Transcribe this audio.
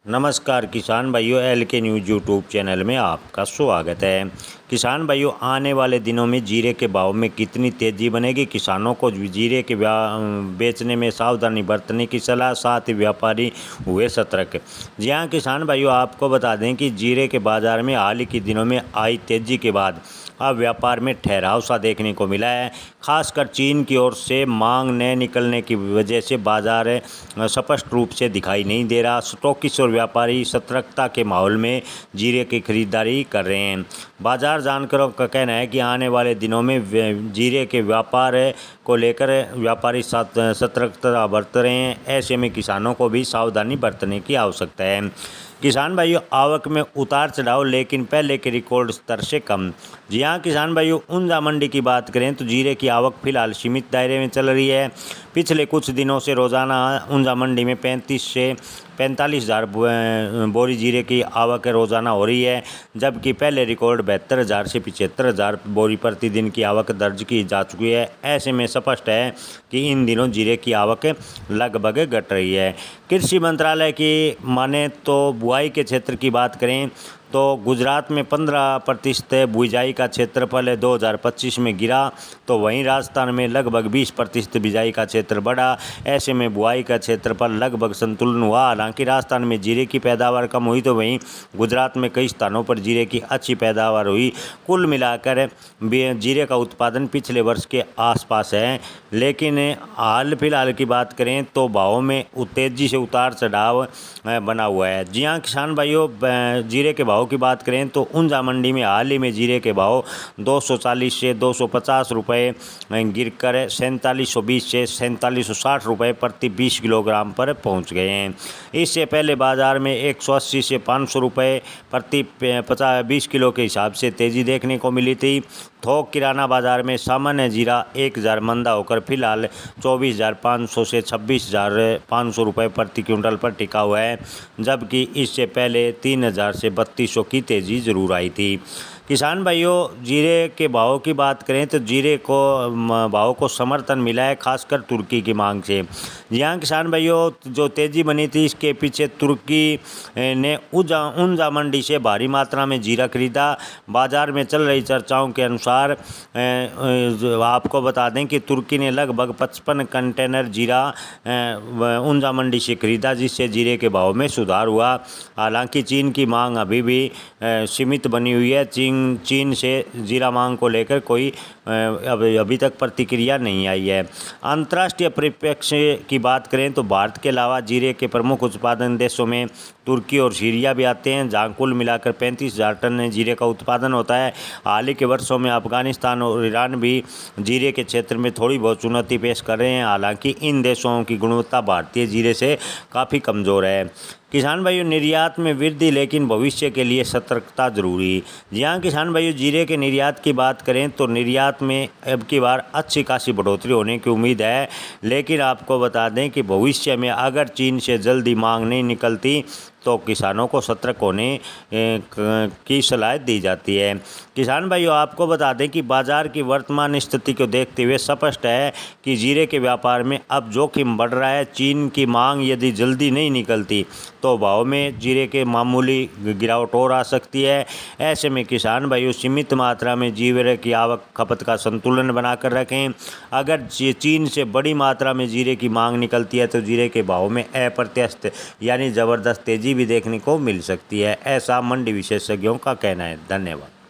नमस्कार किसान भाइयों, एल के न्यूज़ यूट्यूब चैनल में आपका स्वागत है। किसान भाइयों, आने वाले दिनों में जीरे के भाव में कितनी तेज़ी बनेगी, किसानों को जीरे के बेचने में सावधानी बरतने की सलाह, साथ ही व्यापारी हुए सतर्क। जी हाँ किसान भाइयों, आपको बता दें कि जीरे के बाज़ार में हाल ही के दिनों में आई तेज़ी के बाद अब व्यापार में ठहराव सा देखने को मिला है। खासकर चीन की ओर से मांग न निकलने की वजह से बाजार स्पष्ट रूप से दिखाई नहीं दे रहा। स्टॉकिस्ट और व्यापारी सतर्कता के माहौल में जीरे की खरीदारी कर रहे हैं। बाजार जानकारों का कहना है कि आने वाले दिनों में जीरे के व्यापार को लेकर व्यापारी सतर्कता बरत रहे हैं। ऐसे में किसानों को भी सावधानी बरतने की आवश्यकता है। किसान भाइयों, आवक में उतार चढ़ाव लेकिन पहले के रिकॉर्ड स्तर से कम। जी हाँ किसान भाइयों, ऊंझा मंडी की बात करें तो जीरे की आवक फिलहाल सीमित दायरे में चल रही है। पिछले कुछ दिनों से रोज़ाना ऊंझा मंडी में 35 से 45 हज़ार बोरी जीरे की आवक रोज़ाना हो रही है, जबकि पहले रिकॉर्ड 72,000 से 75,000 बोरी प्रतिदिन की आवक दर्ज की जा चुकी है। ऐसे में स्पष्ट है कि इन दिनों जीरे की आवक लगभग घट रही है। कृषि मंत्रालय की माने तो बुआई के क्षेत्र की बात करें तो गुजरात में 15% बुआई का क्षेत्रफल 2025 में गिरा, तो वहीं राजस्थान में लगभग 20% बिजाई का क्षेत्र बढ़ा। ऐसे में बुआई का क्षेत्रफल लगभग संतुलन हुआ। हालांकि राजस्थान में जीरे की पैदावार कम हुई, तो वहीं गुजरात में कई स्थानों पर जीरे की अच्छी पैदावार हुई। कुल मिलाकर जीरे का उत्पादन पिछले वर्ष के आसपास है, लेकिन हाल फिलहाल की बात करें तो भावों में तेजी से उतार चढ़ाव बना हुआ है। जी हाँ किसान भाइयों, जीरे के भाव की बात करें तो ऊंझा मंडी में हाल ही में जीरे के भाव 240 से 250 रुपये गिरकर 4720 से 4760 रुपये प्रति 20 किलोग्राम पर पहुंच गए हैं। इससे पहले बाजार में 180 से 500 रुपये प्रति 20 किलो के हिसाब से तेज़ी देखने को मिली थी। थोक किराना बाजार में सामान्य जीरा 1000 मंदा होकर फिलहाल 24,500 से 26,500 रुपये प्रति क्विंटल पर टिका हुआ है, जबकि इससे पहले 3,000 से 3200 की तेज़ी जरूर आई थी। किसान भाइयों, जीरे के भाव की बात करें तो जीरे को भाव को समर्थन मिला है, खासकर तुर्की की मांग से। यहाँ किसान भाइयों, जो तेज़ी बनी थी इसके पीछे तुर्की ने ऊंझा मंडी से भारी मात्रा में जीरा खरीदा। बाजार में चल रही चर्चाओं के अनुसार आपको बता दें कि तुर्की ने लगभग 55 कंटेनर जीरा ऊंझा मंडी से खरीदा, जिससे जीरे के भाव में सुधार हुआ। हालांकि चीन की मांग अभी भी सीमित बनी हुई है। चीन से जीरा मांग को लेकर कोई अभी तक प्रतिक्रिया नहीं आई है। अंतर्राष्ट्रीय परिप्रेक्ष्य की बात करें तो भारत के अलावा जीरे के प्रमुख उत्पादन देशों में तुर्की और सीरिया भी आते हैं, जहां कुल मिलाकर 35,000 टन जीरे का उत्पादन होता है। हाल ही के वर्षों में अफगानिस्तान और ईरान भी जीरे के क्षेत्र में थोड़ी बहुत चुनौती पेश कर रहे हैं। हालांकि इन देशों की गुणवत्ता भारतीय जीरे से काफ़ी कमज़ोर है। किसान भाइयों, निर्यात में वृद्धि लेकिन भविष्य के लिए सतर्कता जरूरी। जी हाँ किसान भाइयों, जीरे के निर्यात की बात करें तो निर्यात में अब की बार अच्छी खासी बढ़ोतरी होने की उम्मीद है, लेकिन आपको बता दें कि भविष्य में अगर चीन से जल्दी मांग नहीं निकलती तो किसानों को सतर्क होने की सलाह दी जाती है। किसान भाइयों, आपको बता दें कि बाजार की वर्तमान स्थिति को देखते हुए स्पष्ट है कि जीरे के व्यापार में अब जोखिम बढ़ रहा है। चीन की मांग यदि जल्दी नहीं निकलती तो भाव में जीरे के मामूली गिरावट और आ सकती है। ऐसे में किसान भाइयों, सीमित मात्रा में जीरे की आवक खपत का संतुलन बनाकर रखें। अगर चीन से बड़ी मात्रा में जीरे की मांग निकलती है तो जीरे के भाव में अप्रत्याशित यानी ज़बरदस्त तेज़ी भी देखने को मिल सकती है, ऐसा मंडी विशेषज्ञों का कहना है। धन्यवाद।